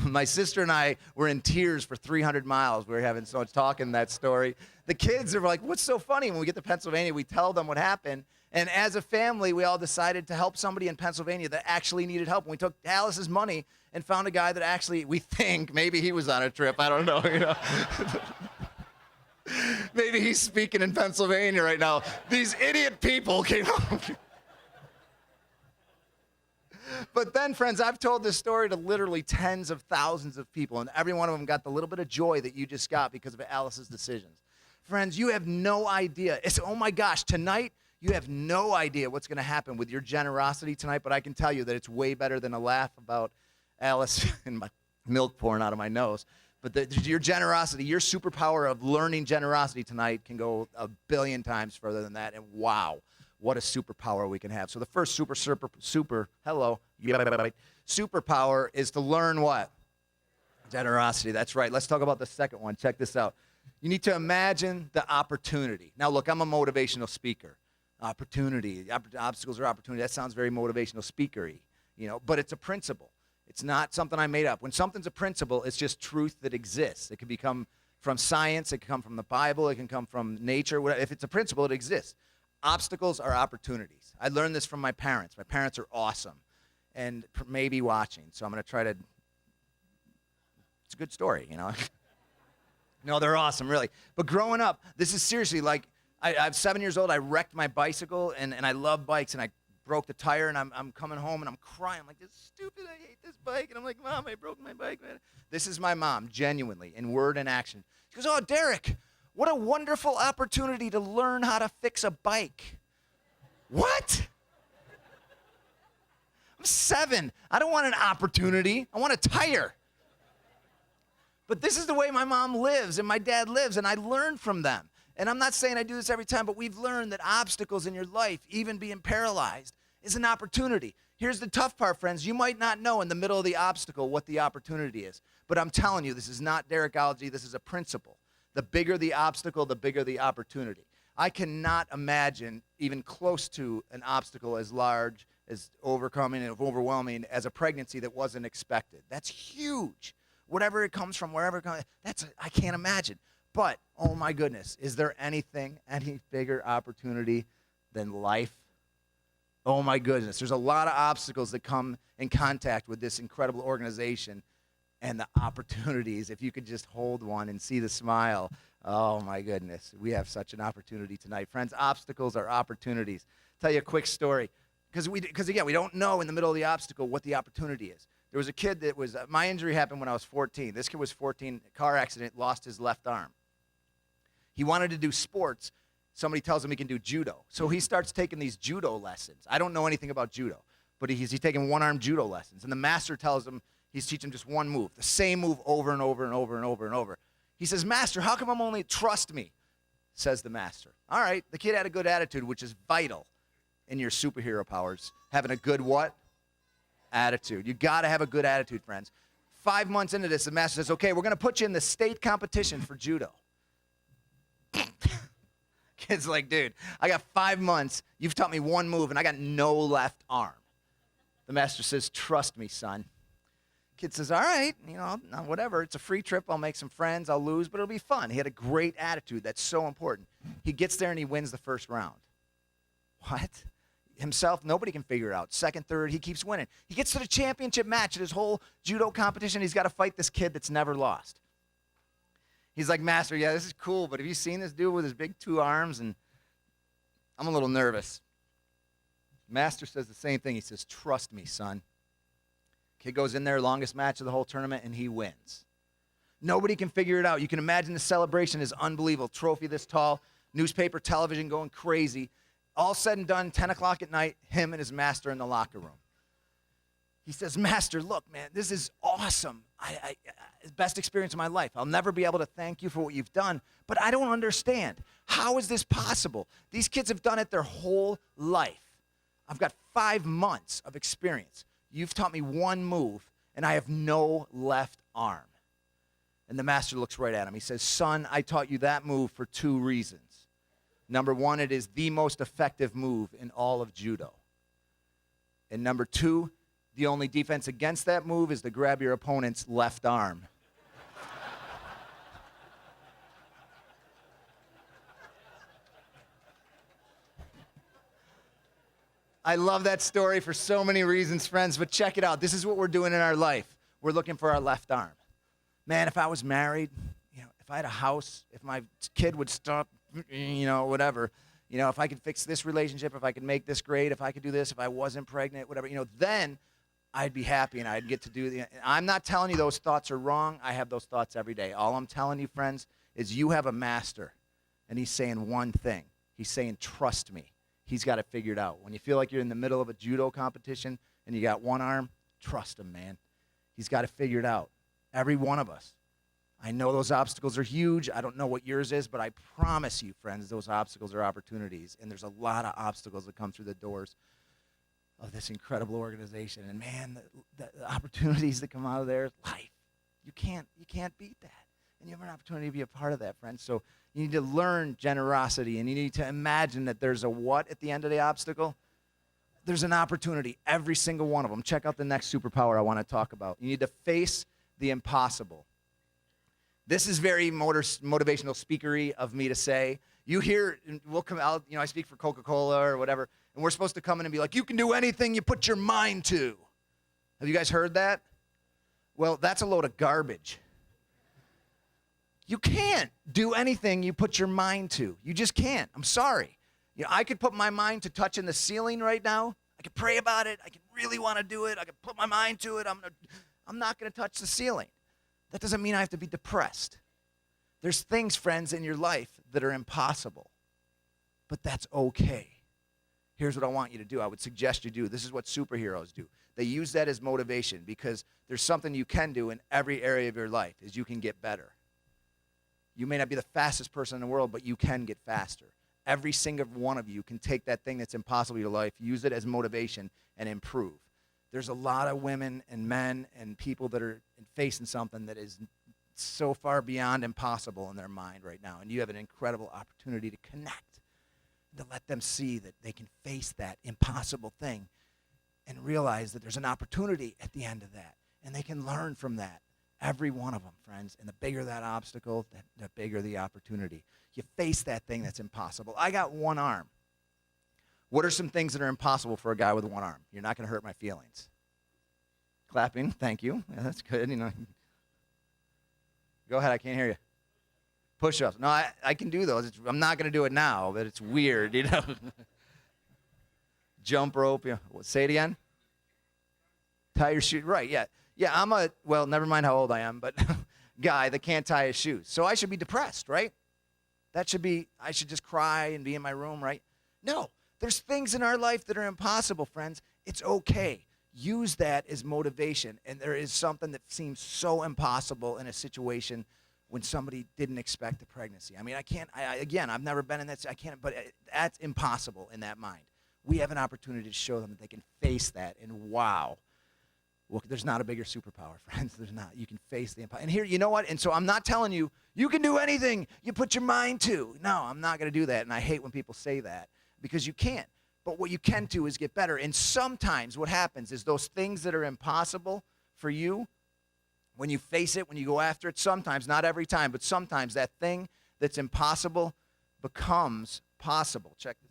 My sister and I were in tears for 300 miles. We were having so much talk in that story. The kids are like, what's so funny? When we get to Pennsylvania, we tell them what happened. And as a family, we all decided to help somebody in Pennsylvania that actually needed help. And we took Alice's money and found a guy that actually, we think, maybe he was on a trip. I don't know, you know. Maybe he's speaking in Pennsylvania right now. These idiot people came up. But then, friends, I've told this story to literally tens of thousands of people, and every one of them got the little bit of joy that you just got because of Alice's decisions. Friends, you have no idea. It's, oh my gosh, tonight, you have no idea what's going to happen with your generosity tonight, but I can tell you that it's way better than a laugh about Alice and my milk pouring out of my nose. But your generosity, your superpower of learning generosity tonight can go a billion times further than that. And wow, what a superpower we can have. So the first superpower is to learn what? Generosity. That's right. Let's talk about the second one. Check this out. You need to imagine the opportunity. Now, look, I'm a motivational speaker. Opportunity, obstacles are opportunity. That sounds very motivational speakery, you know, but it's a principle. It's not something I made up. When something's a principle, it's just truth that exists. It can become from science. It can come from the Bible. It can come from nature. If it's a principle, it exists. Obstacles are opportunities. I learned this from my parents. My parents are awesome and maybe watching, so I'm going to try to, it's a good story, you know. No, they're awesome, really. But growing up, this is seriously like, I'm 7 years old. I wrecked my bicycle, and I love bikes, and I broke the tire, and I'm coming home, and I'm crying. I'm like, this is stupid. I hate this bike. And I'm like, Mom, I broke my bike, man. This is my mom, genuinely, in word and action. She goes, oh, Derek, what a wonderful opportunity to learn how to fix a bike. What? I'm 7. I don't want an opportunity. I want a tire. But this is the way my mom lives and my dad lives, and I learn from them. And I'm not saying I do this every time, but we've learned that obstacles in your life, even being paralyzed, is an opportunity. Here's the tough part, friends. You might not know in the middle of the obstacle what the opportunity is. But I'm telling you, this is not Derekology. This is a principle. The bigger the obstacle, the bigger the opportunity. I cannot imagine even close to an obstacle as large, as overcoming and overwhelming as a pregnancy that wasn't expected. That's huge. Whatever it comes from, wherever it comes, I can't imagine. But, oh my goodness, is there anything, any bigger opportunity than life? Oh my goodness, there's a lot of obstacles that come in contact with this incredible organization, and the opportunities, if you could just hold one and see the smile, oh my goodness, we have such an opportunity tonight. Friends, obstacles are opportunities. Tell you a quick story, because again, we don't know in the middle of the obstacle what the opportunity is. There was a kid that was, my injury happened when I was 14. This kid was 14, car accident, lost his left arm. He wanted to do sports. Somebody tells him he can do judo. So he starts taking these judo lessons. I don't know anything about judo, but he's taking one-arm judo lessons. And the master tells him he's teaching just one move, the same move over and over and over and over and over. He says, Master, how come I'm only, trust me, says the master. All right, the kid had a good attitude, which is vital in your superhero powers. Having a good what? Attitude. You got to have a good attitude, friends. 5 months into this, the master says, okay, we're going to put you in the state competition for judo. Kid's like, dude, I got 5 months. You've taught me one move, and I got no left arm. The master says, trust me, son. Kid says, all right, you know, whatever. It's a free trip. I'll make some friends. I'll lose, but it'll be fun. He had a great attitude. That's so important. He gets there, and he wins the first round. What? Himself, nobody can figure it out. Second, third, he keeps winning. He gets to the championship match at his whole judo competition. He's got to fight this kid that's never lost. He's like, Master, yeah, this is cool, but have you seen this dude with his big 2 arms? And I'm a little nervous. Master says the same thing. He says, trust me, son. Kid goes in there, longest match of the whole tournament, and he wins. Nobody can figure it out. You can imagine the celebration is unbelievable. Trophy this tall, newspaper, television going crazy. All said and done, 10 o'clock at night, him and his master in the locker room. He says, Master, look, man, this is awesome. Best experience of my life. I'll never be able to thank you for what you've done, but I don't understand. How is this possible? These kids have done it their whole life. I've got 5 months of experience. You've taught me one move, and I have no left arm. And the master looks right at him. He says, son, I taught you that move for 2 reasons. Number 1, it is the most effective move in all of judo. And number 2, The only defense against that move is to grab your opponent's left arm. I love that story for so many reasons, friends, but check it out. This is what we're doing in our life. We're looking for our left arm. Man, if I was married, if I had a house, if my kid would stop, whatever, if I could fix this relationship, if I could make this great, if I could do this, if I wasn't pregnant, whatever, then I'd be happy and I'd get to do the. I'm not telling you those thoughts are wrong. I have those thoughts every day. All I'm telling you, friends, is you have a master, and he's saying one thing. He's saying, trust me. He's got it figured out. When you feel like you're in the middle of a judo competition and you got one arm, trust him, man. He's got it figured out. Every one of us. I know those obstacles are huge. I don't know what yours is, but I promise you, friends, those obstacles are opportunities. And there's a lot of obstacles that come through the doors of this incredible organization. And man, the opportunities that come out of there, life. You can't beat that. And you have an opportunity to be a part of that, friends. So you need to learn generosity, and you need to imagine that there's a what at the end of the obstacle. There's an opportunity, every single one of them. Check out the next superpower I want to talk about. You need to face the impossible. This is very motivational speakery of me to say. You hear, we'll come out, I speak for Coca-Cola or whatever, and we're supposed to come in and be like, you can do anything you put your mind to. Have you guys heard that? Well, that's a load of garbage. You can't do anything you put your mind to. You just can't. I'm sorry. I could put my mind to touching the ceiling right now. I could pray about it. I could really want to do it. I could put my mind to it. I'm not going to touch the ceiling. That doesn't mean I have to be depressed. There's things, friends, in your life that are impossible, but that's okay. Here's what I want you to do. I would suggest you do. This is what superheroes do. They use that as motivation because there's something you can do in every area of your life is you can get better. You may not be the fastest person in the world, but you can get faster. Every single one of you can take that thing that's impossible in your life, use it as motivation, and improve. There's a lot of women and men and people that are facing something that is so far beyond impossible in their mind right now, and you have an incredible opportunity to connect, to let them see that they can face that impossible thing and realize that there's an opportunity at the end of that, and they can learn from that. Every one of them, friends. And the bigger that obstacle, the bigger the opportunity. You face that thing that's impossible. I got one arm. What are some things that are impossible for a guy with one arm? You're not going to hurt my feelings. Clapping, thank you. Yeah, that's good. Go ahead, I can't hear you. Push-ups. No, I can do those. I'm not going to do it now, but it's weird, Jump rope. Say it again. Tie your shoe. Right, yeah. Yeah, never mind how old I am, but guy that can't tie his shoes. So I should be depressed, right? I should just cry and be in my room, right? No, there's things in our life that are impossible, friends. It's okay. Use that as motivation. And there is something that seems so impossible in a situation when somebody didn't expect a pregnancy. I mean, I've never been in that, but that's impossible in that mind. We have an opportunity to show them that they can face that, and wow. Well, there's not a bigger superpower, friends. There's not. You can face the impossible. And here, you know what? And so I'm not telling you, you can do anything you put your mind to. No, I'm not going to do that. And I hate when people say that because you can't. But what you can do is get better. And sometimes what happens is those things that are impossible for you, when you face it, when you go after it, sometimes, not every time, but sometimes that thing that's impossible becomes possible. Check this out.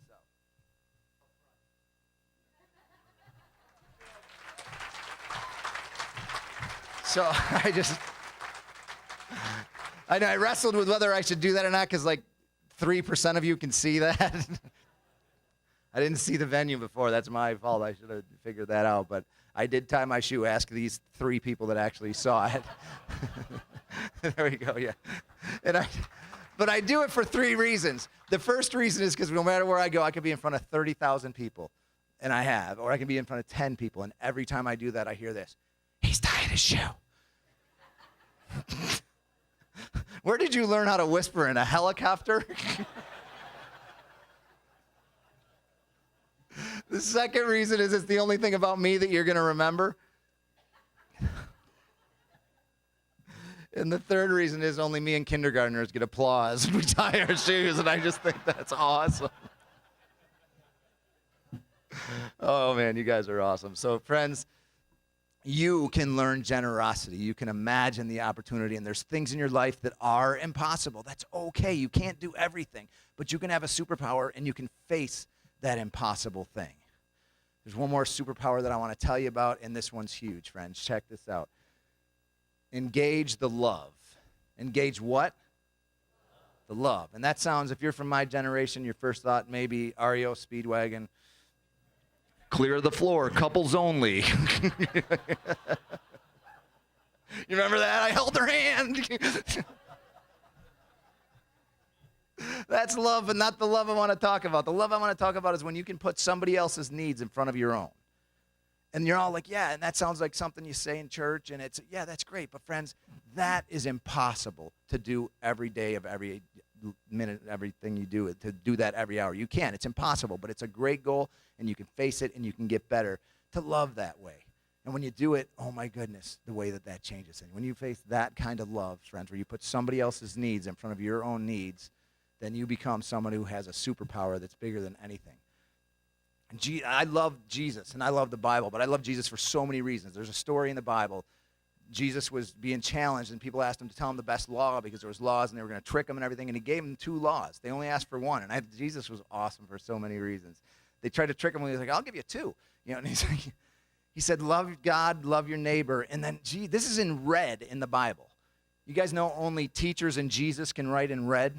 So I know I wrestled with whether I should do that or not because like 3% of you can see that. I didn't see the venue before. That's my fault. I should have figured that out. But I did tie my shoe. Ask these 3 people that actually saw it. There we go, yeah. But I do it for 3 reasons. The first reason is because no matter where I go, I could be in front of 30,000 people, and I have, or I can be in front of 10 people, and every time I do that, I hear this. He's tying his shoe. Where did you learn how to whisper, in a helicopter? The second reason is it's the only thing about me that you're going to remember. And the third reason is only me and kindergartners get applause when we tie our shoes, and I just think that's awesome. Oh, man, you guys are awesome. So, friends, You can learn generosity. You can imagine the opportunity, and there's things in your life that are impossible. That's okay. You can't do everything, but you can have a superpower, and you can face that impossible thing. There's one more superpower that I want to tell you about, and this one's huge, friends. Check this out. Engage the love. Engage what? The love. And that sounds, if you're from my generation, your first thought maybe REO Speedwagon. Clear the floor, couples only. You remember that? I held her hand. That's love, but not the love I want to talk about. The love I want to talk about is when you can put somebody else's needs in front of your own. And you're all like, yeah, and that sounds like something you say in church, and it's, yeah, that's great. But friends, that is impossible to do every day of every minute, everything you do, to do that every hour. You can. It's impossible, but it's a great goal, and you can face it, and you can get better to love that way. And when you do it, oh my goodness, the way that changes. And when you face that kind of love, friends, where you put somebody else's needs in front of your own needs, then you become someone who has a superpower that's bigger than anything. And I love Jesus, and I love the Bible, but I love Jesus for so many reasons. There's a story in the Bible. Jesus was being challenged, and people asked him to tell him the best law because there was laws, and they were going to trick him and everything, and he gave them 2 laws. They only asked for 1, and Jesus was awesome for so many reasons. They tried to trick him, and he was like, I'll give you 2. And he said, love God, love your neighbor, and then, this is in red in the Bible. You guys know only teachers and Jesus can write in red?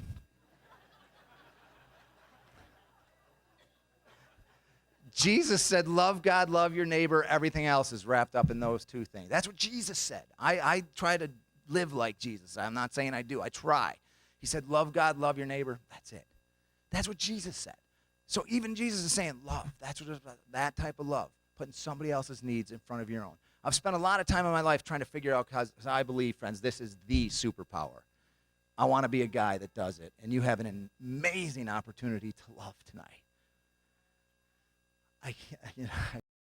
Jesus said, love God, love your neighbor. Everything else is wrapped up in those 2 things. That's what Jesus said. I try to live like Jesus. I'm not saying I do. I try. He said, love God, love your neighbor. That's it. That's what Jesus said. So even Jesus is saying love. That's what it's about, that type of love, putting somebody else's needs in front of your own. I've spent a lot of time in my life trying to figure out, because I believe, friends, this is the superpower. I want to be a guy that does it, and you have an amazing opportunity to love tonight. I